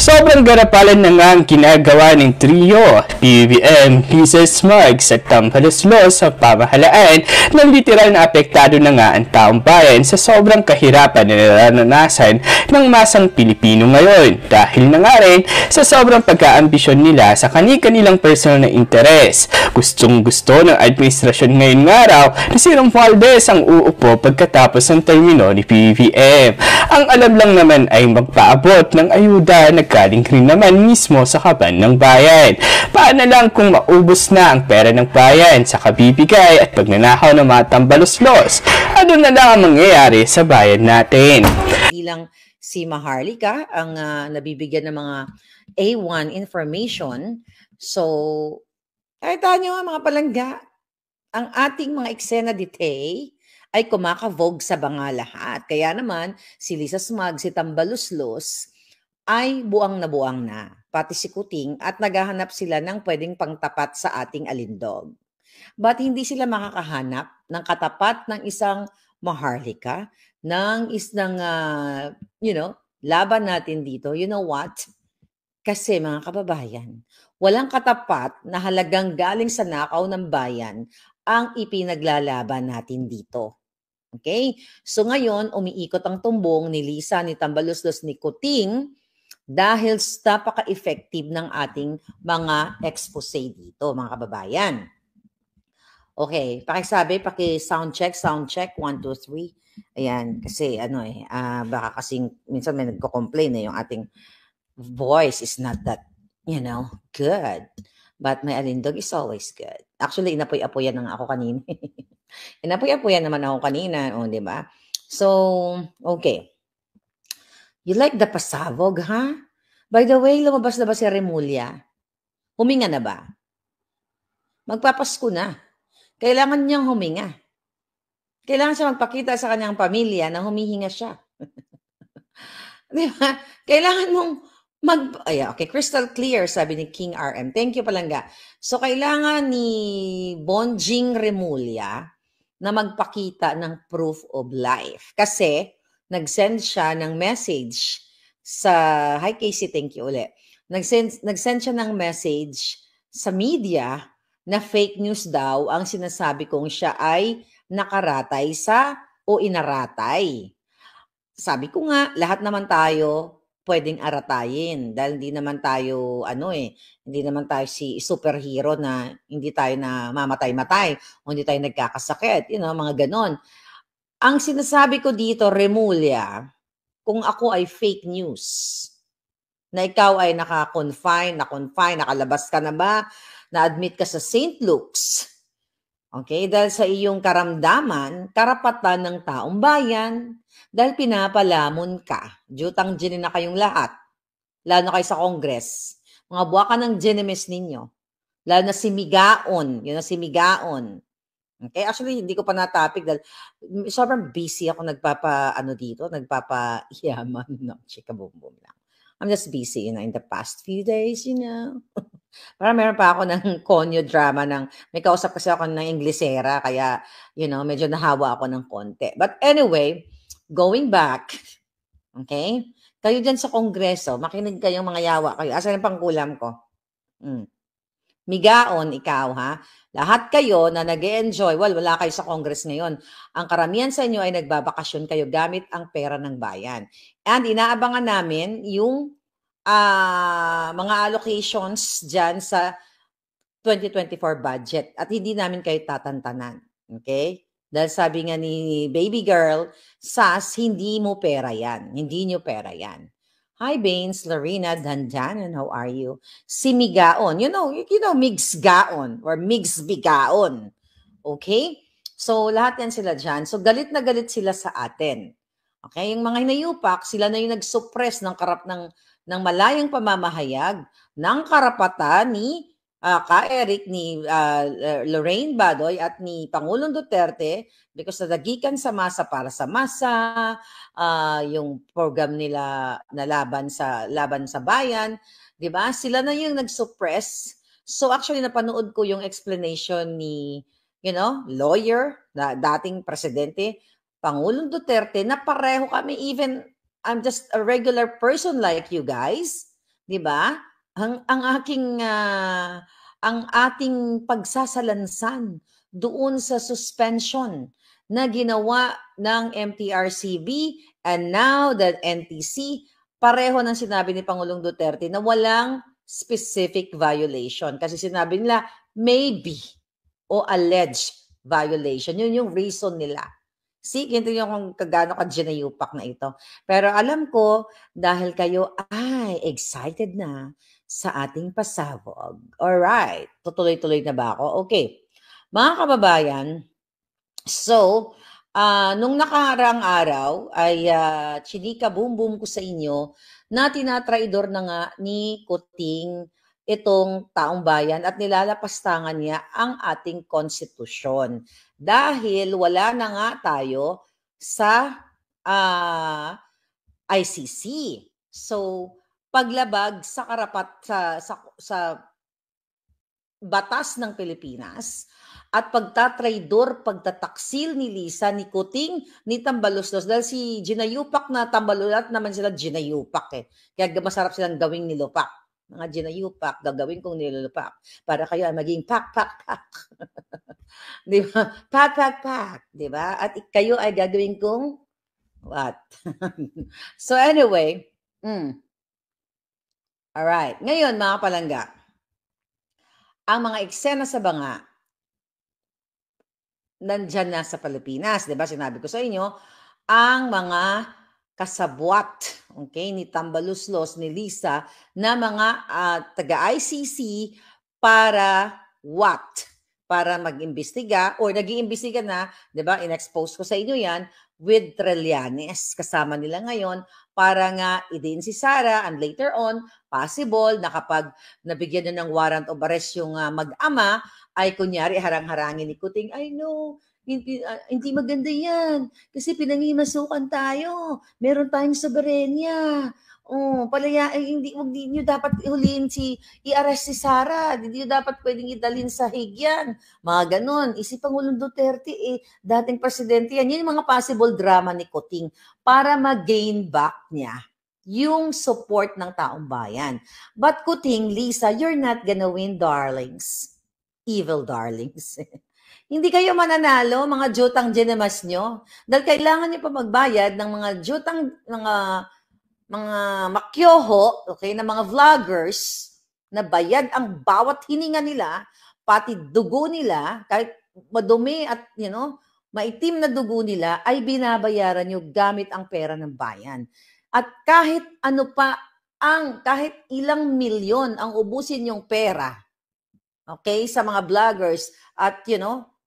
Sobrang garapalan na nga ang ginagawa ng trio, PBBM, Mrs. Marks at Tambaluslos sa pamahalaan nang literal na apektado na nga ang taong bayan sa sobrang kahirapan na naranasan ng masang Pilipino ngayon dahil na nga rin sa sobrang pag-aambisyon nila sa kani-kanilang personal na interes. Gustong gusto ng administrasyon ngayon nga raw na si Romualdez ang uupo pagkatapos ng termino ni PBBM. Ang alam lang naman ay magpaabot ng ayuda na galing rin naman mismo sa kaban ng bayan. Paano lang kung maubos na ang pera ng bayan sa kabibigay at pagnanakaw ng mga tambaluslos? Ano na lang ang mangyayari sa bayan natin? Bilang si Maharlika ang nabibigyan ng mga A1 information. So, kahit nyo nga mga palangga, ang ating mga eksena ditay ay kumakavog sa banga lahat. Kaya naman, si Lisa Smag, si Tambaluslos, ay buang na. Pati si Kuting at naghahanap sila ng pwedeng pangtapat sa ating alindog. But hindi sila makakahanap ng katapat ng isang Maharlika, ng isang, laban natin dito. You know what? Kasi mga kababayan, walang katapat na halagang galing sa nakaw ng bayan ang ipinaglalaban natin dito. Okay? So ngayon, umiikot ang tumbong ni Lisa, ni Tambaluslos, ni Kuting dahil napaka-effective ng ating mga expose dito, mga kababayan. Okay, pakisabi, paki-sound check, 1, 2, 3. Ayan, kasi baka kasing minsan may nagko-complain yung ating voice is not that, good. But my alindog is always good. Actually, inapoy-apoyan na ako kanina. Inapoy-apoyan naman ako kanina, di ba? So, okay. You like the pasabog, ha? By the way, lumabas na ba si Remulla? Huminga na ba? Magpapasko na. Kailangan niyang huminga. Kailangan siya magpakita sa kanyang pamilya na humihinga siya. Di ba? Kailangan mong okay, crystal clear, sabi ni King RM. Thank you, Palangga. So, kailangan ni Bonjing Remulla na magpakita ng proof of life. Kasi, nag-send siya ng message sa, hi Casey, thank you ulit. Nag-send siya ng message sa media na fake news daw ang sinasabi kong siya ay nakaratay o inaratay. Sabi ko nga, lahat naman tayo pwedeng aratayin dahil hindi naman tayo, hindi naman tayo si superhero na hindi tayo na mamatay-matay o hindi tayo nagkakasakit, mga ganon. Ang sinasabi ko dito, Remulla, kung ako ay fake news, na ikaw ay naka-confine, nakalabas ka na ba, na-admit ka sa St. Luke's, okay, dahil sa iyong karamdaman, karapatan ng taong bayan, dahil pinapalamon ka, jutang gini na kayong lahat, lalo na kayo sa Congress, mga buwaka ng genemies ninyo, lalo na si Migaon, si Migaon. Okay, actually, hindi ko pa na-topic dahil sobrang busy ako nagpapa-yaman. No, chika boom boom lang. I'm just busy, in the past few days, Parang meron pa ako ng konyo drama may kausap kasi ako ng Inglesera, kaya, medyo nahawa ako ng konti. But anyway, going back, okay? Kayo dyan sa Kongreso, makinig kayong mga yawa kayo. Asan ang pangkulam ko? Migaon, ikaw, ha? Lahat kayo na nag-e-enjoy, wala kayo sa Congress ngayon. Ang karamihan sa inyo ay nagbabakasyon kayo gamit ang pera ng bayan. And inaabangan namin yung mga allocations dyan sa 2024 budget. At hindi namin kayo tatantanan. Okay? Dahil sabi nga ni baby girl, Sas, hindi mo pera yan. Hindi nyo pera yan. Hi, Baines, Lorena, Dandanan, how are you? Si Migaon, you know, Migs Gaon or Migs Bigaon. Okay? So, lahat yan sila dyan. So, galit na galit sila sa atin. Okay? Yung mga hinayupak, sila na yung nag-suppress ng malayang pamamahayag ng karapatan ni Ka-Eric, ni Lorraine Badoy at ni Pangulong Duterte because nadagikan sa masa para sa masa, yung program nila na laban sa bayan, 'di ba? Sila na yung nag-suppress. So actually napanood ko yung explanation ni lawyer na dating presidente Pangulong Duterte na pareho kami, even I'm just a regular person like you guys. 'di ba? Ang ating pagsasalansan doon sa suspension na ginawa ng MTRCB and now the NTC, pareho ng sinabi ni Pangulong Duterte na walang specific violation. Kasi sinabi nila, maybe o alleged violation. Yun yung reason nila. See, ganito yung kung gaano ka-ginayupak na ito. Pero alam ko, dahil kayo ay excited na sa ating pasabog. Alright, tutuloy-tuloy na ba ako? Okay. Mga kababayan, so, nung nakaraang araw ay chinika boom boom ko sa inyo na tinatraidor na nga ni Kuting itong taong bayan at nilalapastangan niya ang ating konstitusyon. Dahil wala na nga tayo sa ICC. So, paglabag sa sa batas ng Pilipinas at pagtatraidor, pagtataksil ni Lisa, ni Kuting, ni Tambaluslos. Dahil si Ginayupak na Tambalulat naman sila Ginayupak eh. Kaya masarap silang gawing nilupak. Mga Ginayupak, gagawin kong nilupak. Para kayo ay maging pak. Di ba? Pak. Di ba? At kayo ay gagawin kong what? So anyway, alright. Ngayon mga palangga, ang mga eksena sa banga, nandyan na sa Pilipinas. Diba? Sinabi ko sa inyo, ang mga kasabwat, okay, ni Tambaluslos, ni Lisa, na mga taga-ICC para what? Para mag-imbestiga, or nag-iimbestiga na, diba? In-expose ko sa inyo yan, with Trillanes. Kasama nila ngayon, para nga idin si Sara, and later on, possible na kapag nabigyan na ng warrant of arrest yung mag-ama, ay kunyari harang-harangin ni Kuting, ay no, hindi maganda yan. Kasi pinangimasukan tayo. Meron tayong soberenya. Palaya, hindi niyo dapat i-arrest si Sara. Hindi niyo dapat pwedeng idalhin sa higyan. Mga ganon. Si Pangulong Duterte, dating presidente yan. Yan yung mga possible drama ni Kuting para mag-gain back niya yung support ng taong bayan. But Kuting, Lisa, you're not gonna win, darlings. Evil darlings. Hindi kayo mananalo, mga jutang ginemas nyo. Dahil kailangan nyo pa magbayad ng mga jutang, mga makyoho, okay, na mga vloggers, na bayad ang bawat hininga nila, pati dugo nila, kahit madumi at, maitim na dugo nila, ay binabayaran nyo gamit ang pera ng bayan. At kahit ano pa, kahit ilang milyon ang ubusin yung pera, okay, sa mga vloggers, at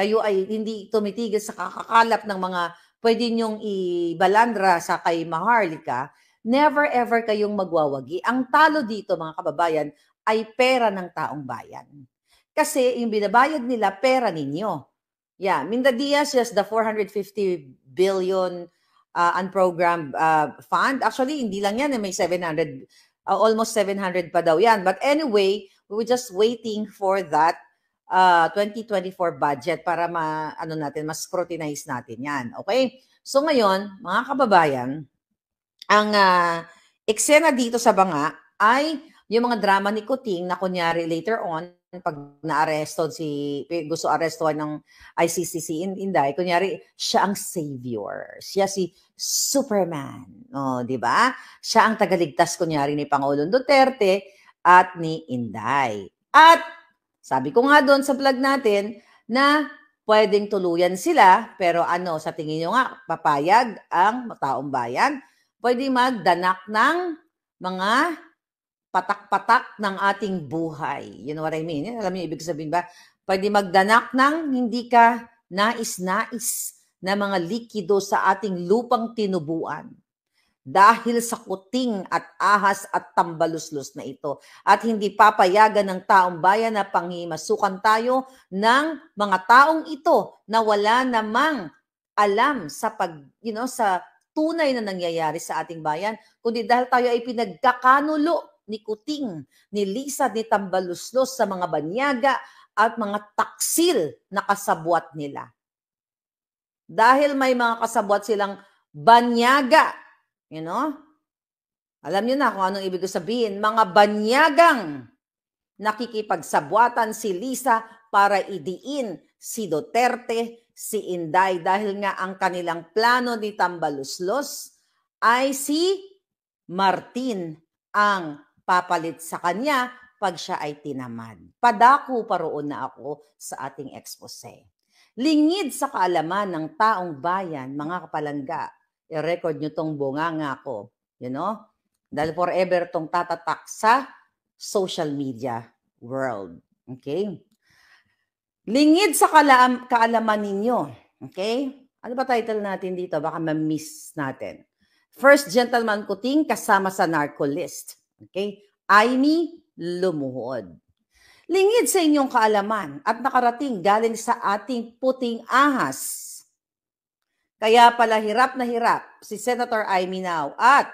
kayo ay hindi tumitigil sa kakakalap ng mga pwede nyong ibalandra sa kay Maharlika, never ever kayong magwawagi. Ang talo dito, mga kababayan, ay pera ng taong bayan. Kasi yung binabayad nila, pera ninyo. Yeah, Minda Diaz, yes, the 450 billion unprogrammed fund. Actually, hindi lang yan, may 700, almost 700 pa daw yan. But anyway, we were just waiting for that 2024 budget para ma-scrutinize natin yan. Okay? So ngayon, mga kababayan, ang eksena dito sa banga ay yung mga drama ni Kuting na kunyari later on, pag na-arresto gusto arrestuhan ng ICC in Inday, kunyari siya ang savior. Siya si Superman. Di ba? Siya ang tagaligtas kunyari ni Pangulong Duterte at ni Inday. At sabi ko nga doon sa vlog natin na pwedeng tuluyan sila, pero sa tingin nyo nga, papayag ang taong bayan, pwedeng magdanak ng mga patak-patak ng ating buhay. You know what I mean? Alam niyo ibig sabihin ba? Pwede magdanak ng hindi ka nais-nais na mga likido sa ating lupang tinubuan dahil sa Kuting at ahas at tambaluslos na ito. At hindi papayagan ng taong bayan na panghimasukan tayo ng mga taong ito na wala namang alam sa sa tunay na nangyayari sa ating bayan, kundi dahil tayo ay pinagkakanulo ni Kuting, ni Lisa, ni Tambaluslos sa mga banyaga at mga taksil na kasabwat nila. Dahil may mga kasabwat silang banyaga, Alam niyo na kung anong ibig sabihin, mga banyagang nakikipagsabwatan si Lisa para idiin si Duterte, si Inday, dahil nga ang kanilang plano ni Tambaluslos ay si Martin ang papalit sa kanya pag siya ay tinamad. Padako pa roon na ako sa ating expose. Lingid sa kaalaman ng taong bayan, mga kapalangga, i-record nyo tong bunganga ko, you know? Dahil forever tong tatatak sa social media world. Okay? Lingid sa kaalaman ninyo. Okay? Ano ba title natin dito? Baka ma-miss natin. First Gentleman Kuting kasama sa narco list. Okay? Aimee lumuhod. Lingid sa inyong kaalaman at nakarating galing sa ating puting ahas. Kaya pala hirap na hirap si Senator Aimee now at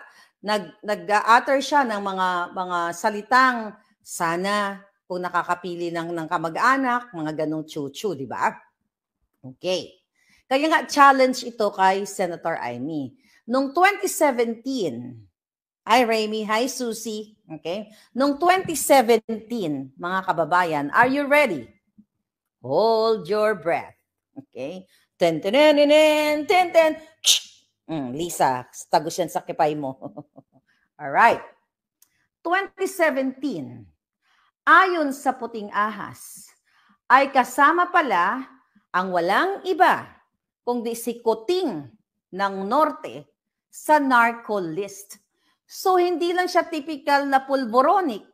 nag-utter siya ng mga salitang sana kung nakakapili ng kamag-anak, mga ganong chuchu, di ba? Okay. Kaya nga challenge ito kay Senator Aimee. Noong 2017, hi Ramy, hi Susie, okay? Noong 2017, mga kababayan, are you ready? Hold your breath, okay? Ten ten ten ten ten ten. Lisa, tagos yan sa kipay mo. Alright. 2017, ayon sa puting ahas, ay kasama pala ang walang iba kundi si Kuting ng Norte sa narco list. So, hindi lang siya typical na pulboronic,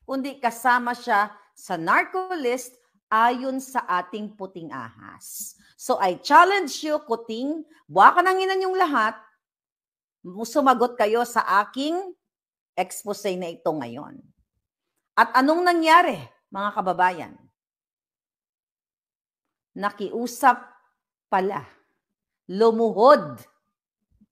kundi kasama siya sa narco list ayon sa ating puting ahas. So, I challenge you, Kuting, buwa ka nang inan yung lahat, sumagot kayo sa aking expose na ito ngayon. At anong nangyari, mga kababayan? Nakiusap pala, lumuhod,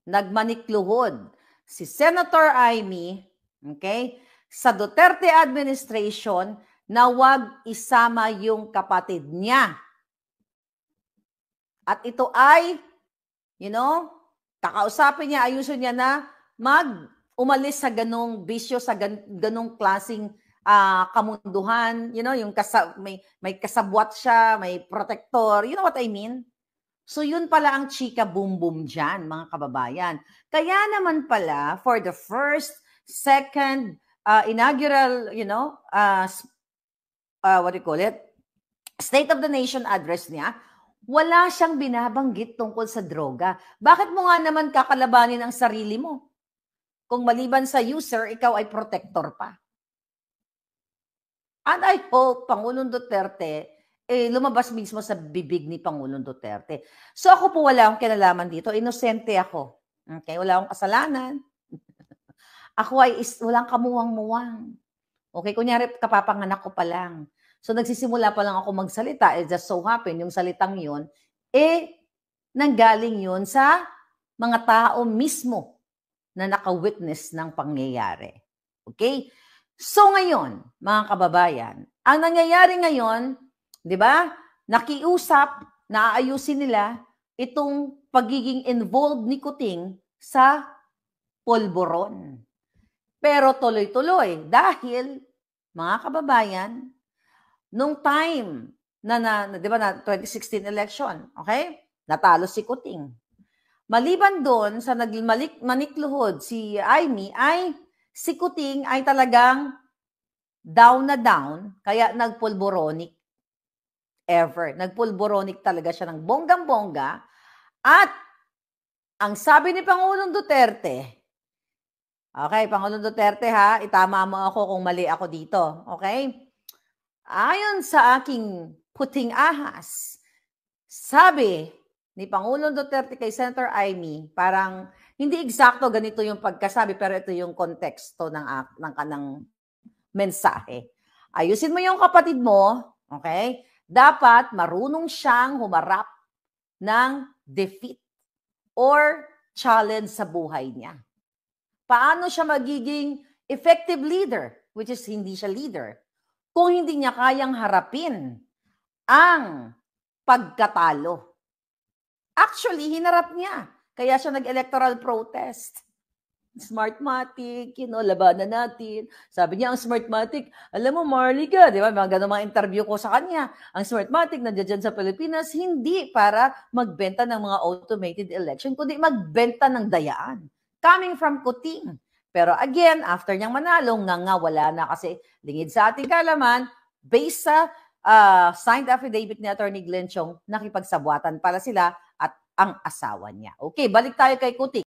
nagmanikluhod si Senator Aimee, okay, sa Duterte administration na wag isama yung kapatid niya. At ito ay, kakausapin niya, ayusin niya na umalis sa ganong bisyo, sa ganong klaseng kamunduhan, yung may kasabwat siya, may protector, you know what I mean? So yun pala ang chika boom boom dyan, mga kababayan. Kaya naman pala, for the first, second, inaugural, what do you call it? State of the Nation address niya, wala siyang binabanggit tungkol sa droga. Bakit mo nga naman kakalabanin ang sarili mo? Kung maliban sa user, ikaw ay protector pa. And I hope Pangulong Duterte, lumabas mismo sa bibig ni Pangulong Duterte. So ako po wala akong kinalaman dito. Inosente ako. Okay? Wala akong kasalanan. Ako ay walang kamuwang-muwang. Okay? Kunyari, kapapanganak ko pa lang. So, nagsisimula pa lang ako magsalita. It just so happen, yung salitang yun, nanggaling yun sa mga tao mismo na naka-witness ng pangyayari. Okay? So, ngayon, mga kababayan, ang nangyayari ngayon, di ba, nakiusap, naaayusin nila itong pagiging involved ni Kuting sa polboron. Pero tuloy-tuloy dahil, mga kababayan, nung time di ba, na 2016 election, okay? Natalo si Kuting. Maliban doon sa manikluhod si Aimee, si Kuting ay talagang down na down, kaya nagpulboronic ever. Nagpulboronic talaga siya ng bonggang-bongga. At ang sabi ni Pangulong Duterte, okay, Pangulong Duterte ha, itama mo ako kung mali ako dito, okay? Ayon sa aking puting ahas, sabi ni Pangulong Duterte kay Senator Aimee, parang hindi eksakto ganito yung pagkasabi, pero ito yung konteksto ng kanang mensahe. Ayusin mo yung kapatid mo, okay? Dapat marunong siyang humarap ng defeat or challenge sa buhay niya. Paano siya magiging effective leader, which is hindi siya leader, kung hindi niya kayang harapin ang pagkatalo? Actually, hinarap niya. Kaya siya nag-electoral protest. Smartmatic, labanan natin. Sabi niya, ang Smartmatic, alam mo, Marlica, di ba? Mga ganun mga interview ko sa kanya. Ang Smartmatic, nandiyan dyan sa Pilipinas, hindi para magbenta ng mga automated election, kundi magbenta ng dayaan. Coming from Kuting. Pero again, after niyang manalo, nga wala na kasi lingid sa ating kalaman, based sa signed affidavit ni Attorney Glenn Chong, nakipagsabwatan pala sila at ang asawa niya. Okay, balik tayo kay Kuting.